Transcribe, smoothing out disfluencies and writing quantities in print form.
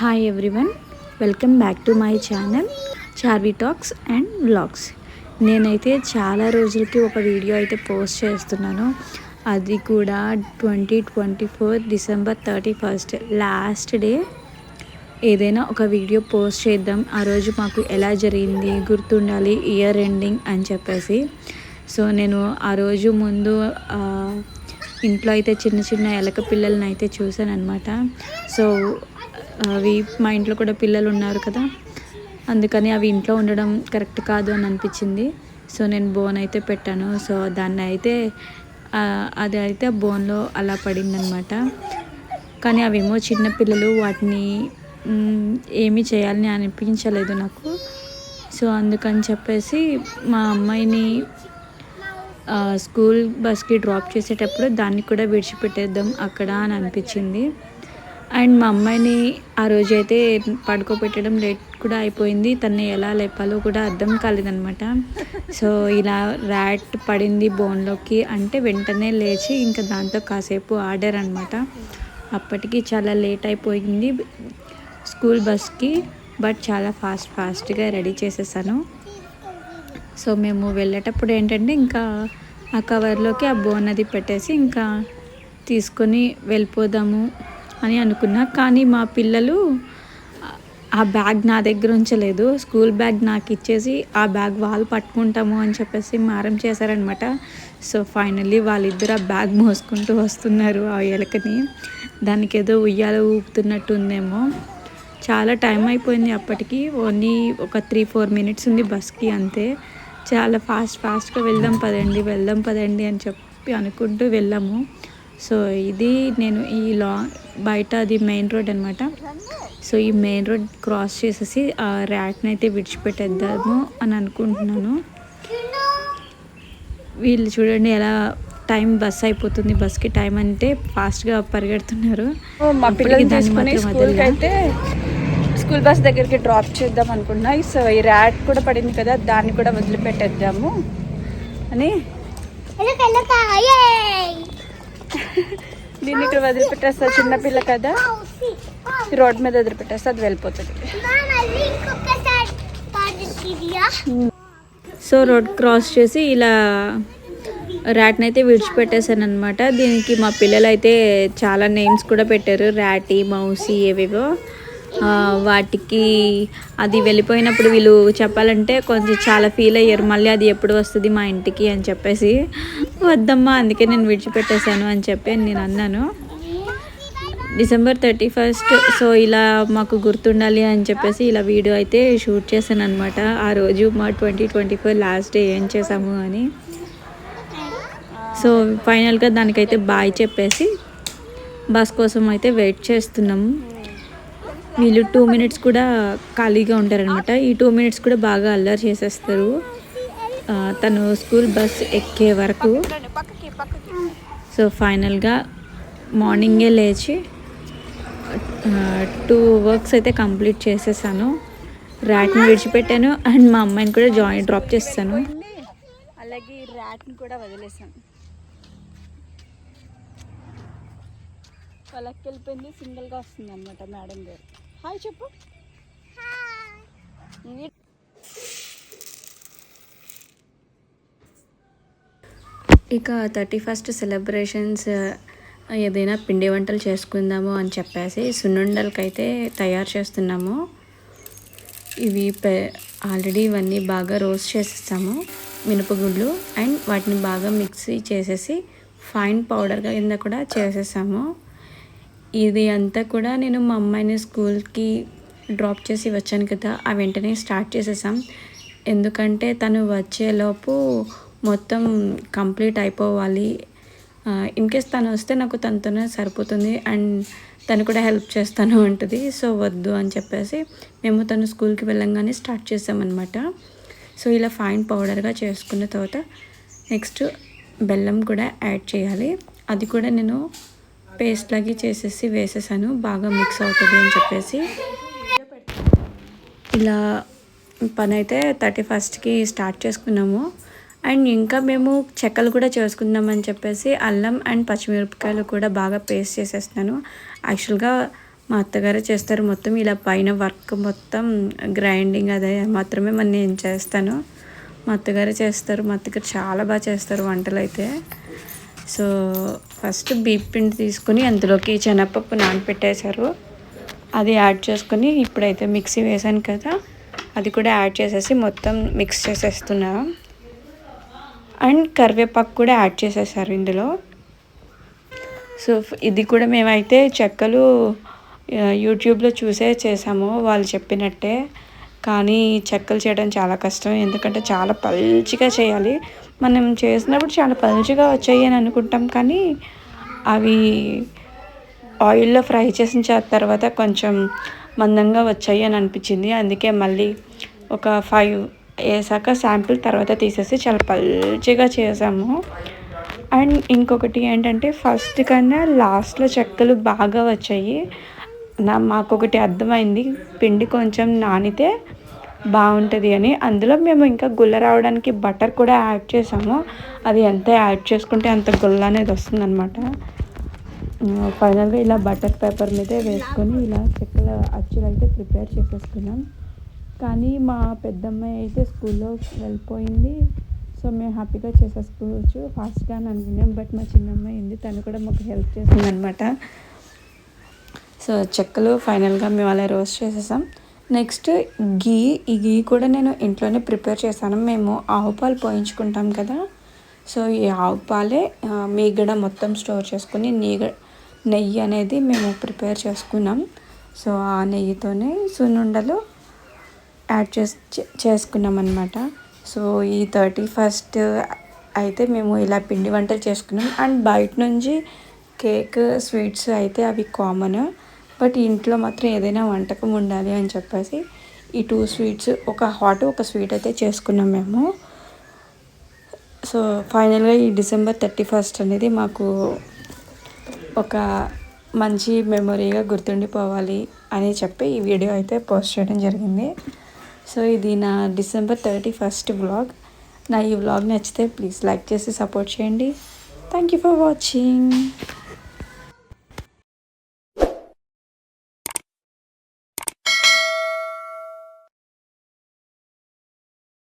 Hi everyone, welcome back to my channel Charvi talks and vlogs. నేనైతే చాలా రోజులకి ఒక వీడియో అయితే పోస్ట్ చేస్తున్నాను. అది కూడా 2024 డిసెంబర్ 31 లాస్ట్ డే. ఏదైనా ఒక వీడియో పోస్ట్ చేద్దాం, ఆ రోజు మాకు ఎలా జరిగింది గుర్తుండాలి, ఇయర్ ఎండింగ్ అని చెప్పేసి. సో నేను ఆ రోజు ముందు ఇంట్లో అయితే చిన్న చిన్న ఎలక పిల్లలని అయితే చూశాను అనమాట. సో అవి మా ఇంట్లో కూడా పిల్లలు ఉన్నారు కదా, అందుకని అవి ఇంట్లో ఉండడం కరెక్ట్ కాదు అని అనిపించింది. సో నేను బోన్ అయితే పెట్టాను. సో దాన్ని అయితే అది అయితే బోన్లో అలా పడిందనమాట. కానీ అవేమో చిన్నపిల్లలు, వాటిని ఏమీ చేయాలని అనిపించలేదు నాకు. సో అందుకని చెప్పేసి మా అమ్మాయిని స్కూల్ బస్కి డ్రాప్ చేసేటప్పుడు దాన్ని కూడా విడిచిపెట్టేద్దాం అక్కడ అని అనిపించింది. అండ్ మా అమ్మాయిని ఆ రోజు అయితే పడుకోబెట్టడం లేట్ కూడా అయిపోయింది. తన్ని ఎలా లేపాలో కూడా అర్థం కాలేదనమాట. సో ఇలా ర్యాట్ పడింది బోన్లోకి అంటే వెంటనే లేచి ఇంకా దాంతో కాసేపు ఆడారనమాట. అప్పటికి చాలా లేట్ అయిపోయింది స్కూల్ బస్కి. బట్ చాలా ఫాస్ట్గా రెడీ చేసేసాను. సో మేము వెళ్ళేటప్పుడు ఏంటంటే ఇంకా ఆ కవర్లోకి ఆ బోన్ అది పెట్టేసి ఇంకా తీసుకొని వెళ్ళిపోదాము అని అనుకున్నా. కానీ మా పిల్లలు ఆ బ్యాగ్ నా దగ్గర ఉంచలేదు, స్కూల్ బ్యాగ్ నాకు ఇచ్చేసి ఆ బ్యాగ్ వాళ్ళు పట్టుకుంటాము అని చెప్పేసి మారం చేశారనమాట. సో ఫైనల్లీ వాళ్ళిద్దరు ఆ బ్యాగ్ మోసుకుంటూ వస్తున్నారు ఆ ఎలకని. దానికి ఏదో ఉయ్యాల ఊపుతున్నట్టు ఉందేమో. చాలా టైం అయిపోయింది అప్పటికి. ఓన్లీ ఒక 3-4 మినిట్స్ ఉంది బస్కి అంతే. చాలా ఫాస్ట్గా వెళ్దాం పదండి అని చెప్పి అనుకుంటూ వెళ్ళాము. సో ఇది నేను ఈ బయట అది మెయిన్ రోడ్ అనమాట. సో ఈ మెయిన్ రోడ్ క్రాస్ చేసేసి ఆ ర్యాట్ని అయితే విడిచిపెట్టేద్దాము అని అనుకుంటున్నాను. వీళ్ళు చూడండి ఎలా బస్ అయిపోతుంది, బస్కి టైం అంటే ఫాస్ట్గా పరిగెడుతున్నారు. మా పిల్లలు తీసుకుని స్కూల్కి అయితే స్కూల్ బస్ దగ్గరికి డ్రాప్ చేద్దాం అనుకున్నా. సో ఈ ర్యాట్ కూడా పడింది కదా, దాన్ని కూడా వదిలిపెట్టేద్దాము అని దీన్ని ఇక్కడ వదిలిపెట్టేస్తా. చిన్నపిల్ల కదా, రోడ్ మీద వదిలిపెట్టేస్తా, అది వెళ్ళిపోతుంది. సో రోడ్ క్రాస్ చేసి ఇలా ర్యాట్ని అయితే విడిచిపెట్టేశాను అనమాట. దీనికి మా పిల్లలు అయితే చాలా నేమ్స్ కూడా పెట్టారు, ర్యాటీ, మౌసీ, ఏవేవో. వాటికి అది వెళ్ళిపోయినప్పుడు వీళ్ళు చెప్పాలంటే కొంచెం చాలా ఫీల్ అయ్యారు, మళ్ళీ అది ఎప్పుడు వస్తుంది మా ఇంటికి అని చెప్పేసి. వద్దమ్మా, అందుకే నేను విడిచిపెట్టేశాను అని చెప్పి నేను అన్నాను. డిసెంబర్ 31. సో ఇలా మాకు గుర్తుండాలి అని చెప్పేసి ఇలా వీడియో అయితే షూట్ చేశాను అనమాట. ఆ రోజు మా 2024 లాస్ట్ డే ఏం చేసాము అని. సో ఫైనల్గా దానికైతే బాయ్ చెప్పేసి బస్ కోసం అయితే వెయిట్ చేస్తున్నాము. వీళ్ళు 2 మినిట్స్ కూడా ఖాళీగా ఉంటారనమాట. ఈ 2 మినిట్స్ కూడా బాగా అల్లరి చేసేస్తారు తను స్కూల్ బస్ ఎక్కే వరకు. సో ఫైనల్గా మార్నింగే లేచి 2 వర్క్స్ అయితే కంప్లీట్ చేసేసాను. ర్యాట్ని విడిచిపెట్టాను అండ్ మా అమ్మాయిని కూడా డ్రాప్ చేస్తాను. అలాగే ర్యాట్ని కూడా వదిలేసాను. వాళ్ళకి వెళ్ళిపోయింది, సింగిల్గా వస్తుంది అనమాట మేడం గారు. హాయ్ చెప్పు. ఇక 31st సెలబ్రేషన్స్ ఏదైనా పిండి వంటలు చేసుకుందాము అని చెప్పేసి సున్నుండలకైతే తయారు చేస్తున్నాము. ఇవి ఆల్రెడీ ఇవన్నీ బాగా రోస్ట్ చేసేస్తాము, మినపగుడ్లు, అండ్ వాటిని బాగా మిక్సీ చేసేసి ఫైన్ పౌడర్ కింద కూడా చేసేసాము. ఇది అంతా కూడా నేను మా అమ్మాయిని స్కూల్కి డ్రాప్ చేసి వచ్చాను కదా, ఆ వెంటనే స్టార్ట్ చేసేసాం. ఎందుకంటే తను వచ్చేలోపు మొత్తం కంప్లీట్ అయిపోవాలి. ఇన్కేస్ తను వస్తే నాకు తనతోనే సరిపోతుంది అండ్ తను కూడా హెల్ప్ చేస్తాను అంటుంది. సో వద్దు అని చెప్పేసి మేము తను స్కూల్కి వెళ్ళంగానే స్టార్ట్ చేసామన్నమాట. సో ఇలా ఫైన్ పౌడర్గా చేసుకున్న తర్వాత నెక్స్ట్ బెల్లం కూడా యాడ్ చేయాలి. అది కూడా నేను పేస్ట్ లాగా చేసేసి వేసేసాను, బాగా మిక్స్ అవుతుంది అని చెప్పేసి. ఇలా పని అయితే 31కి స్టార్ట్ చేసుకున్నాము. అండ్ ఇంకా మేము చెక్కలు కూడా చేసుకుందామని చెప్పేసి అల్లం అండ్ పచ్చిమిరపకాయలు కూడా బాగా పేస్ట్ చేసేస్తున్నాను. యాక్చువల్గా మా అత్తగారే చేస్తారు మొత్తం. ఇలా పైన వర్క్ మొత్తం గ్రైండింగ్ అదే మాత్రమే నేను చేస్తాను. మా అత్తగారే చేస్తారు. మా అత్తగారు చాలా బాగా చేస్తారు వంటలు అయితే. సో ఫస్ట్ బియ్యం పిండి తీసుకుని అందులోకి శనగపప్పు నానబెట్టేశారు. అది యాడ్ చేసుకొని ఇప్పుడైతే మిక్సీ వేసాను కదా, అది కూడా యాడ్ చేసేసి మొత్తం మిక్స్ చేసేస్తున్నా. అండ్ కరివేపాకు కూడా యాడ్ చేసేసారు ఇందులో. సో ఇది కూడా మేమైతే చెక్కలు యూట్యూబ్లో చూసే చేసాము వాళ్ళు చెప్పినట్టే. కానీ చెక్కలు చేయడం చాలా కష్టం, ఎందుకంటే చాలా పల్చగా చేయాలి. మనం చేసినప్పుడు చాలా పల్చగా వచ్చాయి అని అనుకుంటాం, కానీ అవి ఆయిల్లో ఫ్రై చేసిన తర్వాత కొంచెం మందంగా వచ్చాయి అని అనిపించింది. అందుకే మళ్ళీ ఒక 5 వేసాక శాంపిల్ తర్వాత తీసేసి చాలా పల్చగా చేసాము. అండ్ ఇంకొకటి ఏంటంటే ఫస్ట్ కన్నా లాస్ట్లో చెక్కలు బాగా వచ్చాయి. మాకొకటి అర్థమైంది, పిండి కొంచెం నానితే బాగుంటుంది అని. అందులో మేము ఇంకా గుల్ల రావడానికి బటర్ కూడా యాడ్ చేసాము. అది ఎంత యాడ్ చేసుకుంటే అంత గుల్ల అనేది వస్తుందన్నమాట. ఫైనల్గా ఇలా బటర్ పేపర్ మీదే వేసుకొని ఇలా చెక్కల అచ్చులు అయితే ప్రిపేర్ చేసేసుకున్నాం. కానీ మా పెద్దమ్మాయి అయితే స్కూల్లో వెళ్ళిపోయింది. సో మేము హ్యాపీగా చేసేసుకోవచ్చు ఫాస్ట్గా అని అనుకున్నాం. బట్ మా చిన్నమ్మాయి ఉంది, తను కూడా మాకు హెల్ప్ చేసింది అనమాట. సో చెక్కలు ఫైనల్గా మేము అలా రోస్ట్ చేసేసాం. నెక్స్ట్ ఈ గీ కూడా నేను ఇంట్లోనే ప్రిపేర్ చేశాను. మేము ఆవు పాలు పోయించుకుంటాం కదా, సో ఈ ఆవు పాలే మీగడ మొత్తం స్టోర్ చేసుకుని నెయ్యి అనేది మేము ప్రిపేర్ చేసుకున్నాం. సో ఆ నెయ్యితోనే సున్నుండలు యాడ్ చేసుకున్నాం అన్నమాట. సో ఈ 31st అయితే మేము ఇలా పిండి వంటలు చేసుకున్నాం. అండ్ బయట నుంచి కేక్ స్వీట్స్ అయితే అవి కామన్, బట్ ఇంట్లో మాత్రం ఏదైనా వంటకం ఉండాలి అని చెప్పేసి ఈ 2 స్వీట్స్, ఒక హాట్ ఒక స్వీట్ అయితే చేసుకున్నాం మేము. సో ఫైనల్గా ఈ December 31st అనేది మాకు ఒక మంచి మెమొరీగా గుర్తుండిపోవాలి అని చెప్పి ఈ వీడియో అయితే పోస్ట్ చేయడం జరిగింది. సో ఇది నా December 31st వ్లాగ్. నా ఈ వ్లాగ్ నచ్చితే ప్లీజ్ లైక్ చేసి సపోర్ట్ చేయండి. Thank you for watching.